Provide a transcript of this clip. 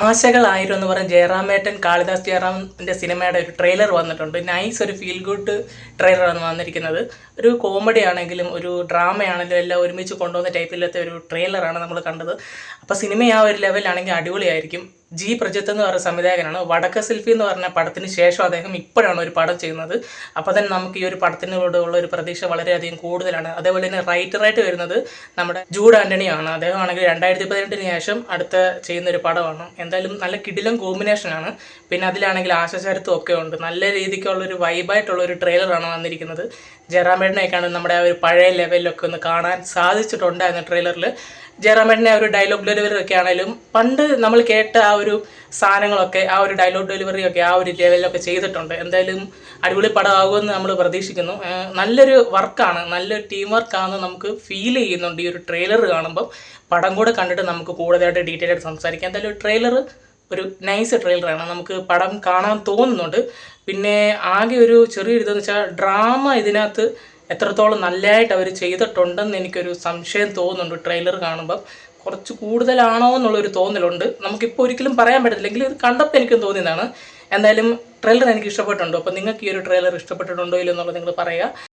ആശകളായിരം എന്ന് പറഞ്ഞ ജയറാമേട്ടൻ കാളിദാസ് ജയറാമിൻ്റെ സിനിമയുടെ ഒരു ട്രെയിലർ വന്നിട്ടുണ്ട്. നൈസ് ഒരു ഫീൽ ഗുഡ് ട്രെയിലറാണ് വന്നിരിക്കുന്നത്. ഒരു കോമഡി ആണെങ്കിലും ഒരു ഡ്രാമയാണെങ്കിലും എല്ലാം ഒരുമിച്ച് കൊണ്ടുവന്ന ടൈപ്പിലത്തെ ഒരു ട്രെയിലറാണ് നമ്മൾ കണ്ടത്. അപ്പോൾ സിനിമ ആ ഒരു ലെവലാണെങ്കിൽ അടിപൊളിയായിരിക്കും. ജി പ്രജിത്ത് എന്ന് പറയുന്ന സംവിധായകനാണ്. വടക്ക സെൽഫി എന്ന് പറഞ്ഞ പടത്തിന് ശേഷം അദ്ദേഹം ഇപ്പോഴാണ് ഒരു പടം ചെയ്യുന്നത്. അപ്പോൾ തന്നെ നമുക്ക് ഈ ഒരു പടത്തിനോടുള്ള ഒരു പ്രതീക്ഷ വളരെയധികം കൂടുതലാണ്. അതേപോലെ തന്നെ റൈറ്ററായിട്ട് വരുന്നത് നമ്മുടെ ജൂഡ് ആൻ്റണിയാണ്. അദ്ദേഹം ആണെങ്കിൽ 2018 ശേഷം അടുത്ത ചെയ്യുന്നൊരു പടമാണ്. എന്തായാലും നല്ല കിടിലം കോമ്പിനേഷനാണ്. പിന്നെ അതിലാണെങ്കിൽ ആശാചരിത്വം ഒക്കെ ഉണ്ട്. നല്ല രീതിക്കുള്ളൊരു വൈബായിട്ടുള്ളൊരു ട്രെയിലറാണ് വന്നിരിക്കുന്നത്. ജയറാമേട്ടനെയൊക്കെയാണ് നമ്മുടെ ആ ഒരു പഴയ ലെവലിലൊക്കെ ഒന്ന് കാണാൻ സാധിച്ചിട്ടുണ്ടായിരുന്നു ട്രെയിലറിൽ. ജയറാമേട്ടൻ്റെ ആ ഒരു ഡയലോഗ് ഡെലിവറി ഒക്കെ ആണെങ്കിലും പണ്ട് നമ്മൾ കേട്ട ആ ഒരു സാധനങ്ങളൊക്കെ ആ ഒരു ഡയലോഗ് ഡെലിവറി ഒക്കെ ആ ഒരു ലെവലിലൊക്കെ ചെയ്തിട്ടുണ്ട്. എന്തായാലും അടിപൊളി പടമാകുമെന്ന് നമ്മൾ പ്രതീക്ഷിക്കുന്നു. നല്ലൊരു വർക്കാണ്, നല്ലൊരു ടീം വർക്കാണെന്ന് നമുക്ക് ഫീൽ ചെയ്യുന്നുണ്ട് ഈ ഒരു ട്രെയിലർ കാണുമ്പം. പടം കൂടെ കണ്ടിട്ട് നമുക്ക് കൂടുതലായിട്ട് ഡീറ്റെയിൽ ആയിട്ട് സംസാരിക്കാം. എന്തായാലും ട്രെയിലർ ഒരു നൈസ് ട്രെയിലറാണ്, നമുക്ക് പടം കാണാൻ തോന്നുന്നുണ്ട്. പിന്നെ ആകെ ഒരു ചെറിയൊരു ഇതെന്ന് വെച്ചാൽ ഡ്രാമ ഇതിനകത്ത് എത്രത്തോളം നല്ലതായിട്ട് അവർ ചെയ്തിട്ടുണ്ടെന്ന് എനിക്കൊരു സംശയം തോന്നുന്നുണ്ട്. ട്രെയിലർ കാണുമ്പം കുറച്ച് കൂടുതലാണോ എന്നുള്ളൊരു തോന്നലുണ്ട്. നമുക്കിപ്പോൾ ഒരിക്കലും പറയാൻ പറ്റത്തില്ലെങ്കിൽ ഇത് കണ്ടപ്പോൾ എനിക്കും തോന്നിയതാണ്. എന്തായാലും ട്രെയിലർ എനിക്ക് ഇഷ്ടപ്പെട്ടുണ്ടോ? അപ്പോൾ നിങ്ങൾക്ക് ഈ ഒരു ട്രെയിലർ ഇഷ്ടപ്പെട്ടിട്ടുണ്ടോ ഇല്ലെന്നുള്ളത് നിങ്ങൾ പറയുക.